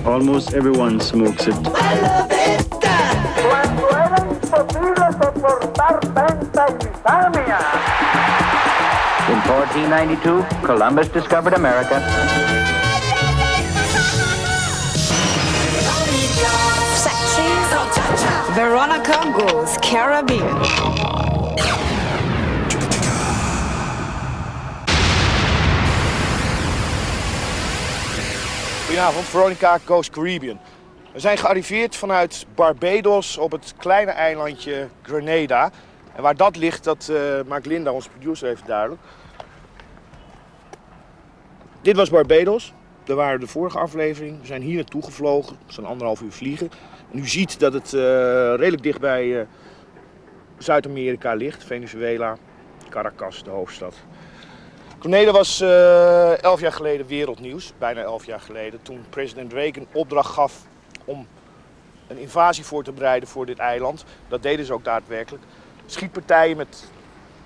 Almost everyone smokes it. I love it. Cuando era imposible soportar tanta infamia. In 1492, Columbus discovered America. Veronica goes Caribbean. Goedenavond, Veronica goes Caribbean. We zijn gearriveerd vanuit Barbados op het kleine eilandje Grenada. En waar dat ligt, dat maakt Linda, onze producer, even duidelijk. Dit was Barbados. Daar waren we de vorige aflevering. We zijn hier naartoe gevlogen. We zijn 1,5 uur vliegen. En u ziet dat het redelijk dicht bij Zuid-Amerika ligt. Venezuela, Caracas, de hoofdstad. Grenada was 11 jaar geleden wereldnieuws. Bijna 11 jaar geleden. Toen president Reagan opdracht gaf om een invasie voor te bereiden voor dit eiland. Dat deden ze ook daadwerkelijk. Schietpartijen met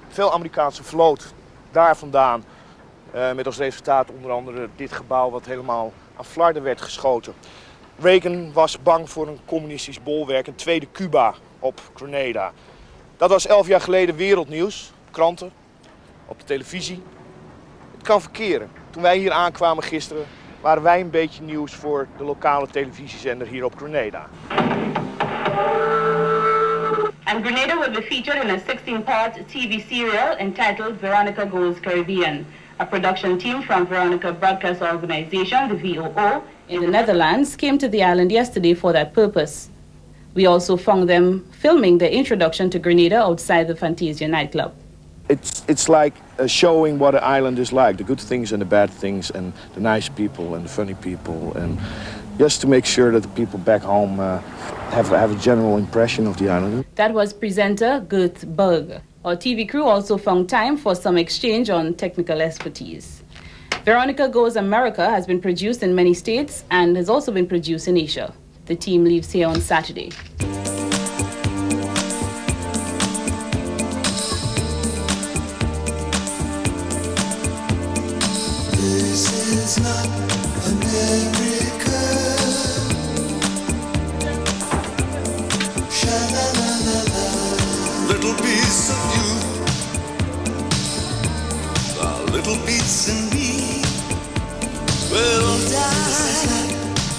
veel Amerikaanse vloot daar vandaan. Met als resultaat onder andere dit gebouw wat helemaal aan flarden werd geschoten. Reagan was bang voor een communistisch bolwerk, een tweede Cuba op Grenada. Dat was 11 jaar geleden wereldnieuws. Kranten, op de televisie. Het kan verkeren. Toen wij hier aankwamen gisteren waren wij een beetje nieuws voor de lokale televisiezender hier op Grenada. And Grenada will be featured in a 16-part TV serial entitled Veronica Goes Caribbean, a production team from Veronica Broadcast Organization, the VOO, in the Netherlands came to the island yesterday for that purpose. We also found them filming the introduction to Grenada outside the Fantasia nightclub. It's like showing what an island is like, the good things and the bad things, and the nice people and the funny people, and just to make sure that the people back home have a general impression of the island. That was presenter Gert Berg. Our TV crew also found time for some exchange on technical expertise. Veronica Goes America has been produced in many states and has also been produced in Asia. The team leaves here on Saturday. This is not America. Sha-la-la-la-la. Little piece of you, a little piece in me will die. This is not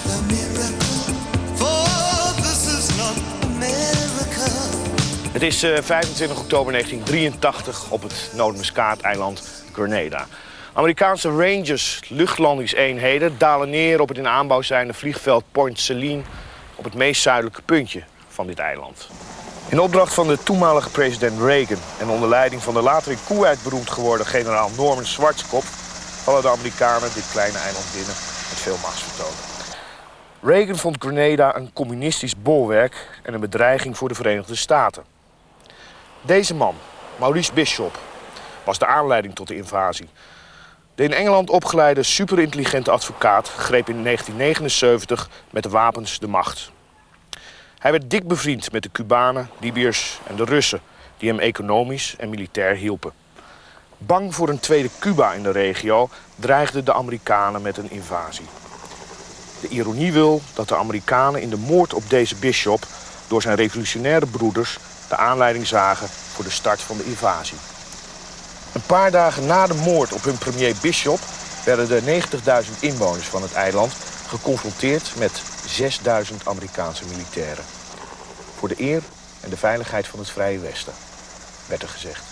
a miracle, for this is not America. Het is 25 oktober 1983 op het Noordmuskaat-eiland Grenada. Amerikaanse Rangers luchtlandingseenheden dalen neer op het in aanbouw zijnde vliegveld Point Celine op het meest zuidelijke puntje van dit eiland. In opdracht van de toenmalige president Reagan en onder leiding van de later in Kuwait beroemd geworden generaal Norman Schwarzkopf vallen de Amerikanen dit kleine eiland binnen met veel machtsvertoon. Reagan vond Grenada een communistisch bolwerk en een bedreiging voor de Verenigde Staten. Deze man, Maurice Bishop, was de aanleiding tot de invasie. De in Engeland opgeleide superintelligente advocaat greep in 1979 met de wapens de macht. Hij werd dik bevriend met de Cubanen, Libiërs en de Russen die hem economisch en militair hielpen. Bang voor een tweede Cuba in de regio dreigden de Amerikanen met een invasie. De ironie wil dat de Amerikanen in de moord op deze Bishop door zijn revolutionaire broeders de aanleiding zagen voor de start van de invasie. Een paar dagen na de moord op hun premier Bishop werden de 90.000 inwoners van het eiland geconfronteerd met 6.000 Amerikaanse militairen. Voor de eer en de veiligheid van het Vrije Westen, werd er gezegd.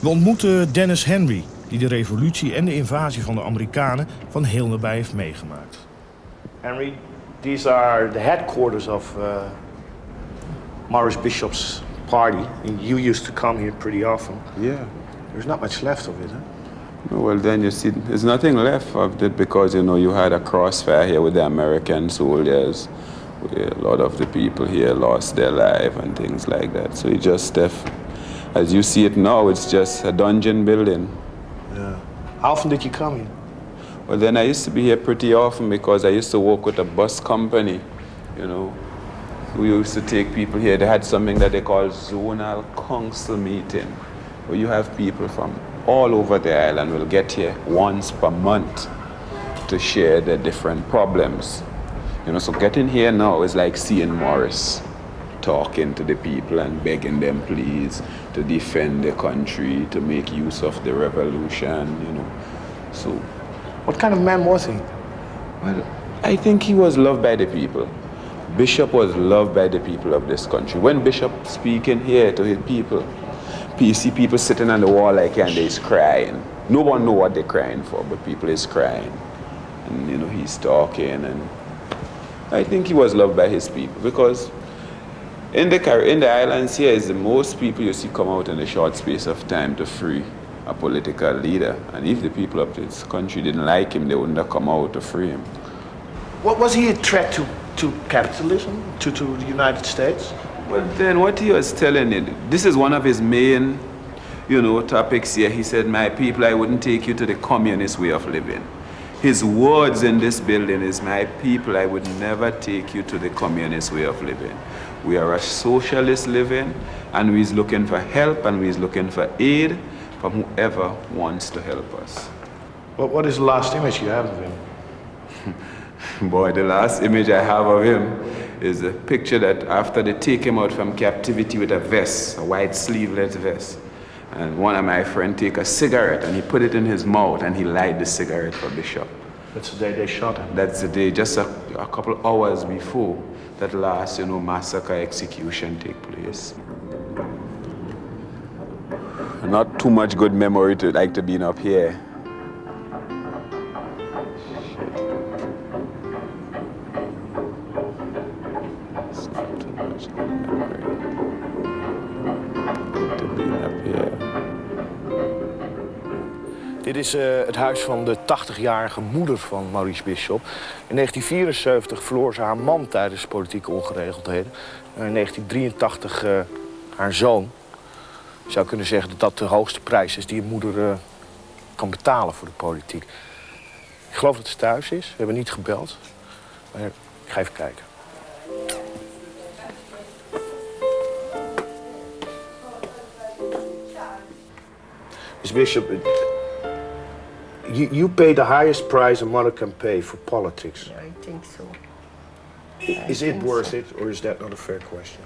We ontmoeten Dennis Henry, die de revolutie en de invasie van de Amerikanen van heel nabij heeft meegemaakt. Henry, these are the headquarters of Maurice Bishop's party. You used to come here pretty often. Yeah. There's not much left of it, huh? Well, then you see, there's nothing left of it because, you know, you had a crossfire here with the American soldiers. A lot of the people here lost their life and things like that. So you just, as you see it now, it's just a dungeon building. Yeah. How often did you come here? Well, then I used to be here pretty often because I used to work with a bus company, you know. We used to take people here. They had something that they call zonal council meeting, where you have people from all over the island will get here once per month to share the different problems. You know, so getting here now is like seeing Morris talking to the people and begging them, please, to defend the country, to make use of the revolution, you know. So, What kind of man was he? well, I think he was loved by the people. Bishop was loved by the people of this country. When Bishop speaking here to his people, you see people sitting on the wall like and they's crying. No one know what they're crying for, but people is crying. And you know, he's talking, and I think he was loved by his people, because in the islands here is the most people you see come out in a short space of time to free a political leader. And if the people of this country didn't like him, they wouldn't have come out to free him. What was he a threat to capitalism, to the United States? Well, then what he was telling it, this is one of his main, you know, topics here. He said, my people, I wouldn't take you to the communist way of living. His words in this building is, my people, I would never take you to the communist way of living. We are a socialist living, and we's looking for help, and we's looking for aid from whoever wants to help us. What is the last image you have of him? Boy, the last image I have of him is a picture that after they take him out from captivity with a vest, a white sleeveless vest. And one of my friends take a cigarette and he put it in his mouth and he light the cigarette for Bishop. That's the day they shot him. That's the day, just a couple hours before that last, you know, massacre execution take place. Not too much good memory to like to being up here. Dit is het huis van de 80-jarige moeder van Maurice Bishop. In 1974 verloor ze haar man tijdens politieke ongeregeldheden. In 1983 haar zoon. Je zou kunnen zeggen dat dat de hoogste prijs is die een moeder kan betalen voor de politiek. Ik geloof dat ze thuis is. We hebben niet gebeld. Maar ik ga even kijken. Miss Bishop, you pay the highest price a mother can pay for politics. I think so. Is it worth it, or is that not a fair question?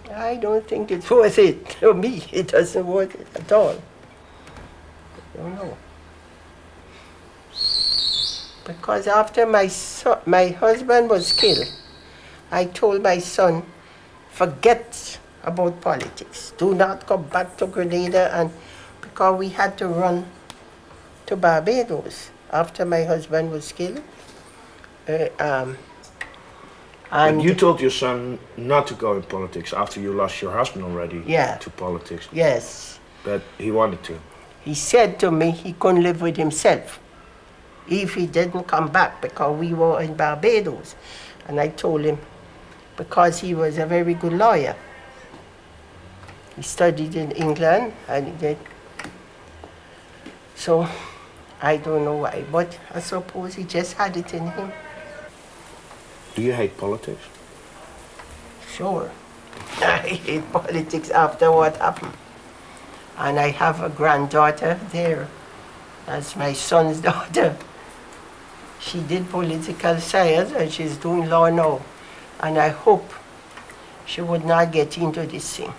I don't think it's worth it. To me, it doesn't worth it at all. I don't know. Because after my husband was killed, I told my son, forget about politics. Do not come back to Grenada, and because we had to run to Barbados after my husband was killed. And you told your son not to go in politics after you lost your husband already. Yeah. To politics. Yes. But he wanted to. He said to me he couldn't live with himself if he didn't come back, because we were in Barbados. And I told him, because he was a very good lawyer. He studied in England, and he did. So I don't know why, but I suppose he just had it in him. Do you hate politics? Sure. I hate politics after what happened. And I have a granddaughter there. That's my son's daughter. She did political science and she's doing law now. And I hope she would not get into this thing.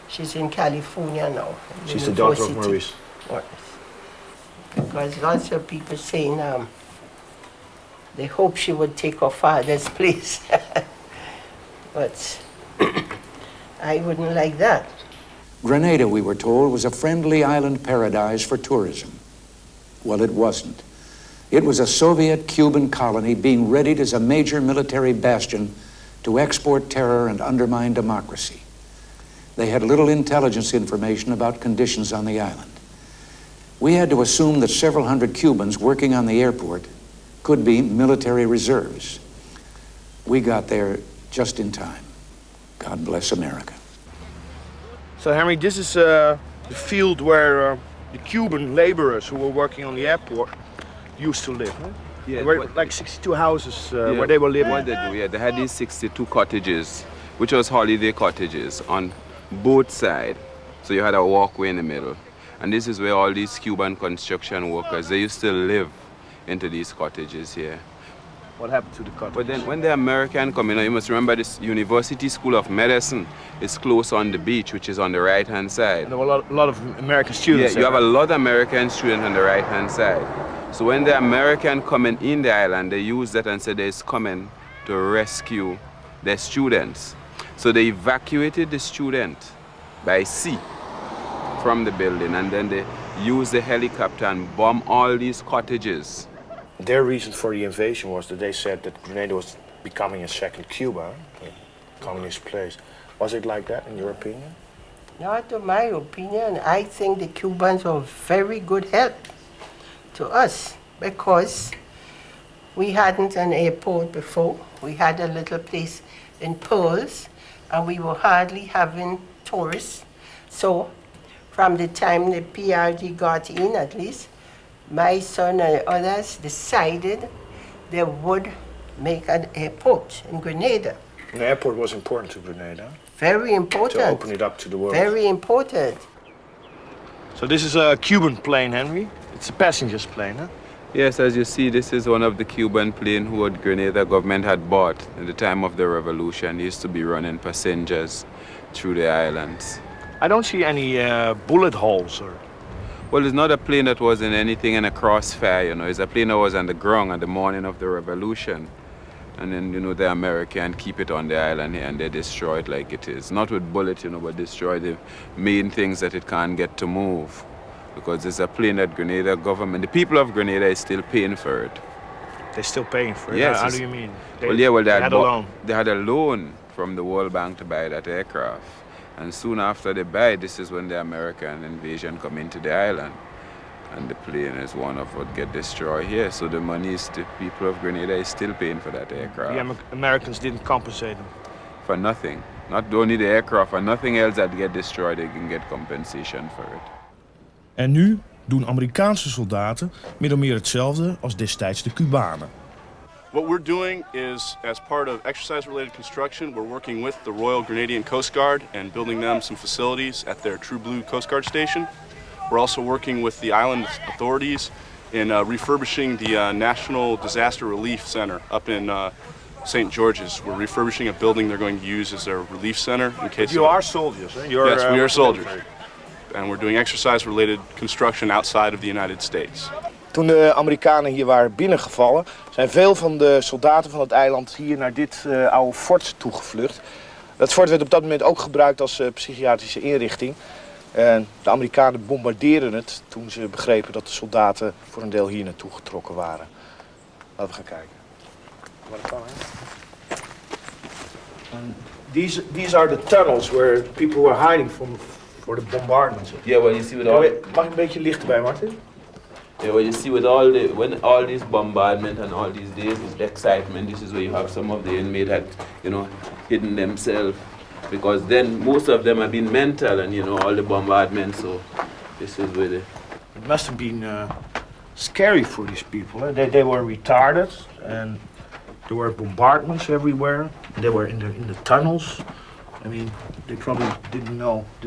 She's in California now. She's the daughter of Maurice. Because lots of people saying they hope she would take her father's place. But I wouldn't like that. Grenada, we were told, was a friendly island paradise for tourism. Well, it wasn't. It was a Soviet-Cuban colony being readied as a major military bastion to export terror and undermine democracy. They had little intelligence information about conditions on the island. We had to assume that several hundred Cubans working on the airport could be military reserves. We got there just in time. God bless America. So, Henry, this is the field where the Cuban laborers who were working on the airport used to live, huh? Yeah, there were like 62 houses where they were living. What they do, yeah, they had these 62 cottages, which was holiday cottages on both sides. So you had a walkway in the middle. And this is where all these Cuban construction workers, they used to live into these cottages here. What happened to the cottage? But then when the American come in, you must remember this University School of Medicine is close on the beach, which is on the right-hand side. And there were a lot of American students. Yeah, you have a lot of American students on the right-hand side. So when the American coming in the island, they use that and say they're coming to rescue their students. So they evacuated the student by sea from the building, and then they used the helicopter and bomb all these cottages. Their reason for the invasion was that they said that Grenada was becoming a second Cuba, a communist place. Was it like that, in your opinion? Not in my opinion. I think the Cubans were very good help to us because we hadn't an airport before. We had a little place in Pearls, and we were hardly having tourists. So from the time the PRG got in, at least, my son and others decided they would make an airport in Grenada. An airport was important to Grenada. Very important. To open it up to the world. Very important. So this is a Cuban plane, Henry. It's a passenger's plane, huh? Yes, as you see, this is one of the Cuban planes who the Grenada government had bought at the time of the revolution. It used to be running passengers through the islands. I don't see any bullet holes or... Well, it's not a plane that was in anything in a crossfire, you know. It's a plane that was on the ground at the morning of the revolution. And then, you know, the Americans keep it on the island here and they destroy it like it is. Not with bullets, you know, but destroy the main things that it can't get to move. Because it's a plane that Grenada government, the people of Grenada is still paying for it. They're still paying for it? Yes. How do you mean? They had a loan. They had a loan from the World Bank to buy that aircraft. And soon after they buy, this is when the American invasion come into the island. And the plane is one of what get destroyed here. So the money is the people of Grenada is still paying for that aircraft. The Americans didn't compensate them? For nothing. Not only the aircraft, for nothing else that get destroyed, they can get compensation for it. En nu doen Amerikaanse soldaten min of meer hetzelfde als destijds de Cubanen. What we're doing is, as part of exercise-related construction, we're working with the Royal Grenadian Coast Guard and building them some facilities at their True Blue Coast Guard station. We're also working with the island authorities in refurbishing the National Disaster Relief Center up in St. George's. We're refurbishing a building they're going to use as their relief center in case... You are soldiers, huh? Yes, we are soldiers. And we're doing exercise-related construction outside of the United States. Toen de Amerikanen hier waren binnengevallen, zijn veel van de soldaten van het eiland hier naar dit oude fort toegevlucht. Dat fort werd op dat moment ook gebruikt als psychiatrische inrichting. En de Amerikanen bombardeerden het toen ze begrepen dat de soldaten voor een deel hier naartoe getrokken waren. Laten we gaan kijken. Wat kan, hè? These are the tunnels where people were hiding for the bombardments. Yeah, well, you see with all... Mag ik een beetje lichter bij, Martin? Yeah, well, you see with when all this bombardment and all these days of excitement, this is where you have some of the inmates had, you know, hidden themselves. Because then most of them have been mental and, you know, all the bombardment, so this is where It must have been scary for these people. Eh? They were retarded and there were bombardments everywhere. They were in the tunnels. I mean, they probably didn't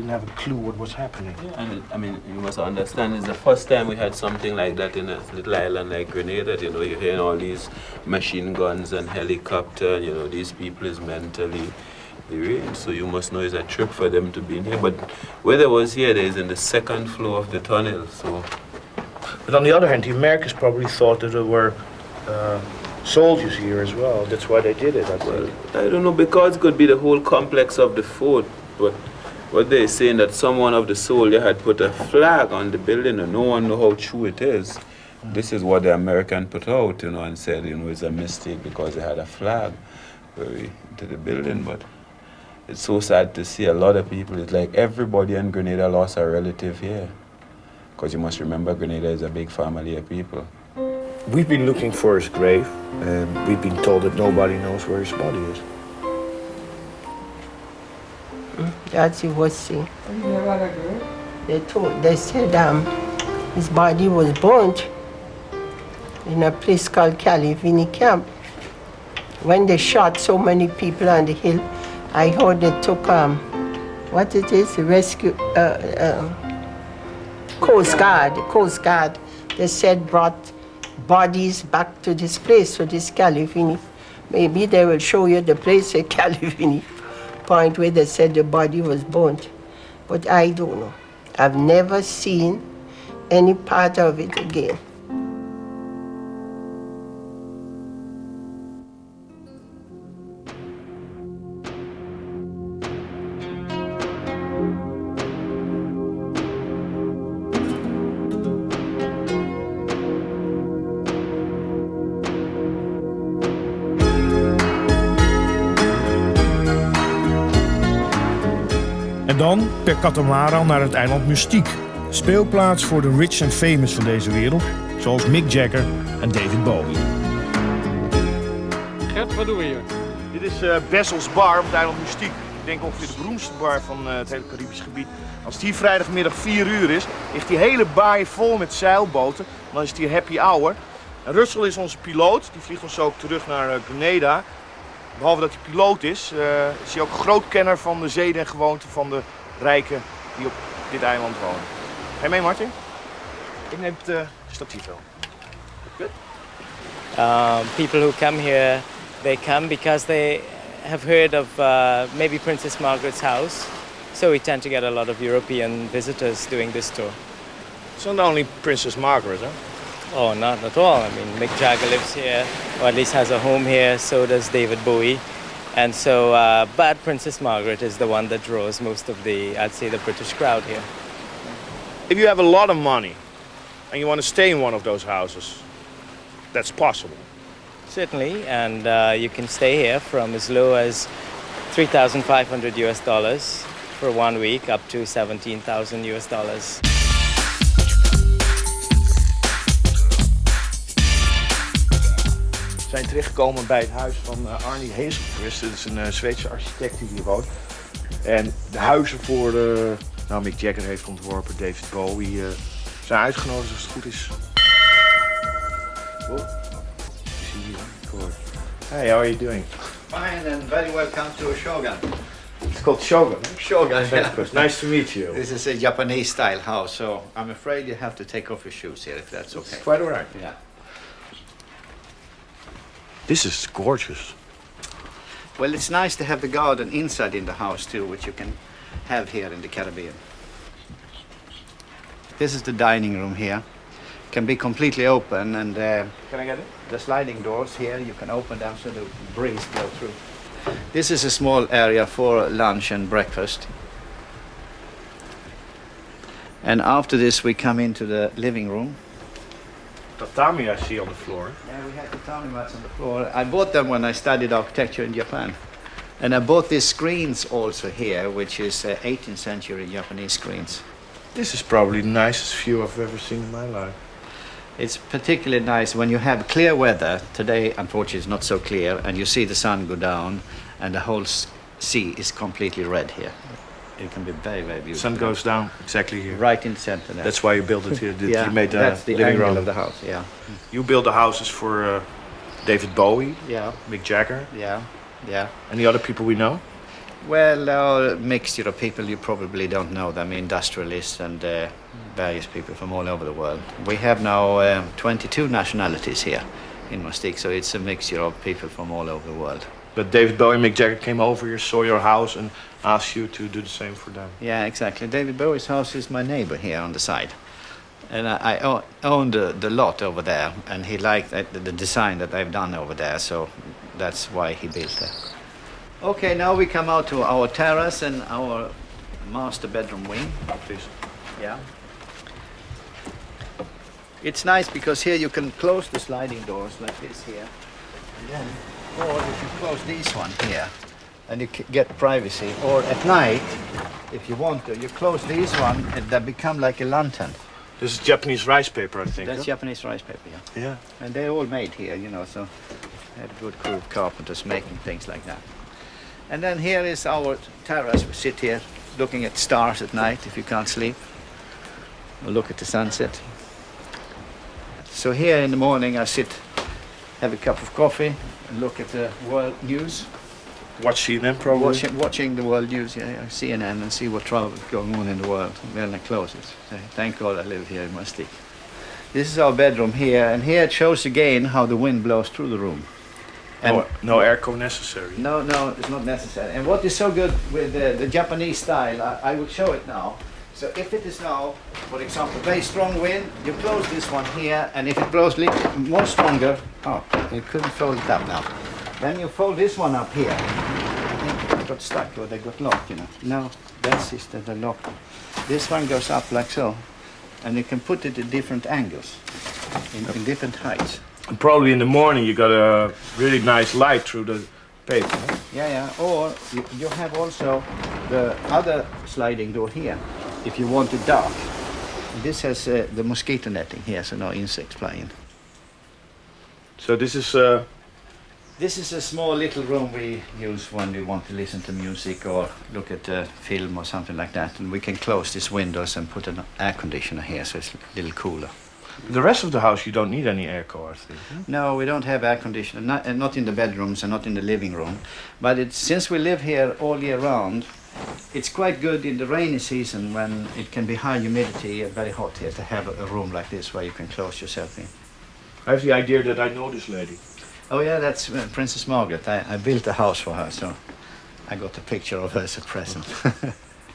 have a clue what was happening. Yeah, and I mean, you must understand, it's the first time we had something like that in a little island like Grenada. You know, you're hearing all these machine guns and helicopter, you know, these people is mentally deranged, so you must know it's a trip for them to be in here. But where they was here, there is in the second floor of the tunnel, so... But on the other hand, the Americans probably thought that there were soldiers here as well. That's why they did it, I think. Well, I don't know, because it could be the whole complex of the fort, but what they're saying that someone of the soldier had put a flag on the building and no one know how true it is. This is what the American put out, you know, and said, you know, it's a mistake because they had a flag into the building, but it's so sad to see a lot of people. It's like everybody in Grenada lost a relative here. Because you must remember, Grenada is a big family of people. We've been looking for his grave, and we've been told that nobody knows where his body is. That's what was seen. They said his body was burnt in a place called Calivini Camp. When they shot so many people on the hill, I heard they took what it is, the rescue Coast Guard. They said brought bodies back to this place, to this Califini. Maybe they will show you the place at Califini, point where they said the body was burnt. But I don't know. I've never seen any part of it again. En dan per katamaran naar het eiland Mystiek. Speelplaats voor de rich and famous van deze wereld, zoals Mick Jagger en David Bowie. Gert, wat doen we hier? Dit is Bessel's Bar op het eiland Mystiek. Ik denk ongeveer de beroemdste bar van het hele Caribisch gebied. Als het hier vrijdagmiddag 4 uur is, ligt die hele baai vol met zeilboten. Dan is het hier happy hour. En Russell is onze piloot, die vliegt ons ook terug naar Grenada. Behalve dat hij piloot is hij ook groot kenner van de zeden en gewoonten van de rijken die op dit eiland wonen. Ga je mee, Martin? Ik neem het statief wel. Good. People who come here, they come because they have heard of maybe Princess Margaret's house. So we tend to get a lot of European visitors doing this tour. It's not only Princess Margaret, huh? Oh, not at all. I mean, Mick Jagger lives here, or at least has a home here, so does David Bowie. And so, but Princess Margaret is the one that draws most of the, I'd say, the British crowd here. If you have a lot of money and you want to stay in one of those houses, that's possible. Certainly, and you can stay here from as low as $3,500 for 1 week up to $17,000. We zijn terechtgekomen bij het huis van Arnie Heeselquist. Dat is een Zweedse architect die hier woont. En de huizen voor Mick Jagger heeft ontworpen, David Bowie, zijn uitgenodigd als het goed is. Oh, zie je hier. Hey, how are you doing? Fine and very welcome to Shogun. It's called Shogun. Shogun, yeah. Nice to meet you. This is a Japanese style house, so I'm afraid you have to take off your shoes here if that's okay. It's quite alright. Yeah. This is gorgeous. Well, it's nice to have the garden inside in the house too, which you can have here in the Caribbean. This is the dining room here. Can be completely open, and can I get it? The sliding doors here, you can open them so the breeze blows through. This is a small area for lunch and breakfast. And after this we come into the living room. Tatami I see on the floor. Yeah, we have tatami mats on the floor. I bought them when I studied architecture in Japan. And I bought these screens also here, which is 18th century Japanese screens. This is probably the nicest view I've ever seen in my life. It's particularly nice when you have clear weather. Today, unfortunately, it's not so clear, and you see the sun go down, and the whole sea is completely red here. It can be very, very beautiful. Sun goes down exactly here. Right in the center there. That's why you built it here. Yeah, you made that's the living angle room of the house, yeah. You build the houses for David Bowie, yeah, Mick Jagger, yeah, yeah. Any other people we know? Well, a mixture of people you probably don't know them, industrialists and various people from all over the world. We have now 22 nationalities here in Mystique, so it's a mixture of people from all over the world. But David Bowie and Mick Jagger came over here, saw your house, and asked you to do the same for them. Yeah, exactly. David Bowie's house is my neighbor here on the side. And I own the lot over there, and he liked the design that I've done over there, so that's why he built it. Okay, now we come out to our terrace and our master bedroom wing. Please. Yeah. It's nice because here you can close the sliding doors like this here. And then, or if you close this one here, and you get privacy. Or at night, if you want to, you close this one and they become like a lantern. This is Japanese rice paper, I think. That's huh? Japanese rice paper, yeah. Yeah. And they're all made here, you know, so we had a good crew of carpenters making things like that. And then here is our terrace. We sit here looking at stars at night if you can't sleep. Or look at the sunset. So here in the morning I sit, have a cup of coffee and look at the world news. Watch CNN probably? Watching the world news, yeah, CNN, and see what trouble is going on in the world. Then I close it. Thank God I live here in Mystique. This is our bedroom here, and here it shows again how the wind blows through the room. And no airco necessary. No, it's not necessary. And what is so good with the Japanese style, I will show it now. So if it is now, for example, very strong wind, you close this one here, and if it blows more stronger, you couldn't fold it up now. Then you fold this one up here. I think it got stuck or they got locked, you know. No, that's just the lock. This one goes up like so, and you can put it at different angles, in different heights. And probably in the morning you got a really nice light through the paper. Huh? Yeah. Or you have also the other sliding door here, if you want it dark. This has the mosquito netting here, so no insects fly in. So this is... This is a small little room we use when we want to listen to music or look at a film or something like that. And we can close these windows and put an air conditioner here, so it's a little cooler. The rest of the house you don't need any airco, I think. Huh? No, we don't have air conditioner, not in the bedrooms and not in the living room. But since we live here all year round, it's quite good in the rainy season when it can be high humidity and very hot here to have a room like this where you can close yourself in. I have the idea that I know this lady. Oh yeah, that's Princess Margaret. I built a house for her, so I got a picture of her as a present.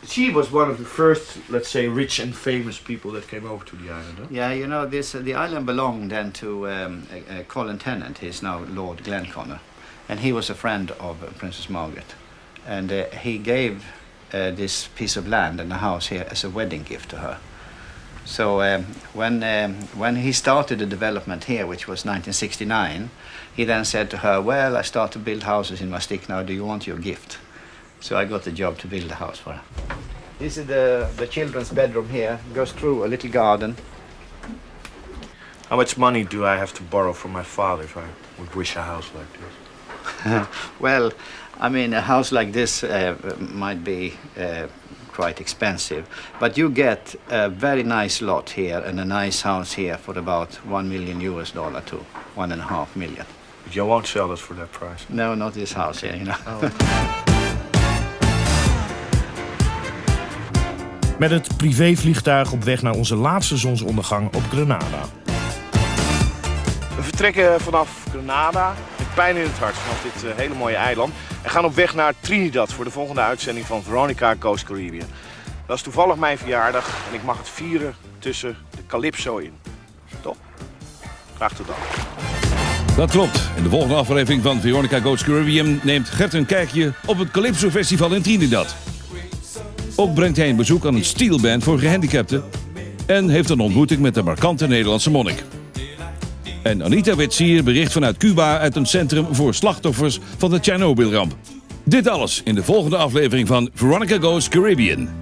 She was one of the first, let's say, rich and famous people that came over to the island. Huh? Yeah, you know, the island belonged then to Colin Tennant. He's now Lord Glenconner, and he was a friend of Princess Margaret. And he gave this piece of land and a house here as a wedding gift to her. So when he started the development here, which was 1969, he then said to her, well, I start to build houses in Maastricht now, do you want your gift? So I got the job to build a house for her. This is the children's bedroom here, goes through a little garden. How much money do I have to borrow from my father if I would wish a house like this? Well, I mean, a house like this might be quite expensive, but you get a very nice lot here and a nice house here for about $1 million to $1.5 million. But you won't sell us for that price? No, not this house here, you know. Oh. Met het privévliegtuig op weg naar onze laatste zonsondergang op Grenada. We vertrekken vanaf Grenada met pijn in het hart vanaf dit hele mooie eiland. En gaan op weg naar Trinidad voor de volgende uitzending van Veronica Goes Caribbean. Dat is toevallig mijn verjaardag en ik mag het vieren tussen de Calypso in. Top? Graag tot dan. Dat klopt. In de volgende aflevering van Veronica Goes Caribbean neemt Gert een kijkje op het Calypso Festival in Trinidad. Ook brengt hij een bezoek aan een steelband voor gehandicapten en heeft een ontmoeting met de markante Nederlandse monnik. En Anita Witsier bericht vanuit Cuba uit een centrum voor slachtoffers van de Tsjernobylramp. Dit alles in de volgende aflevering van Veronica Goes Caribbean.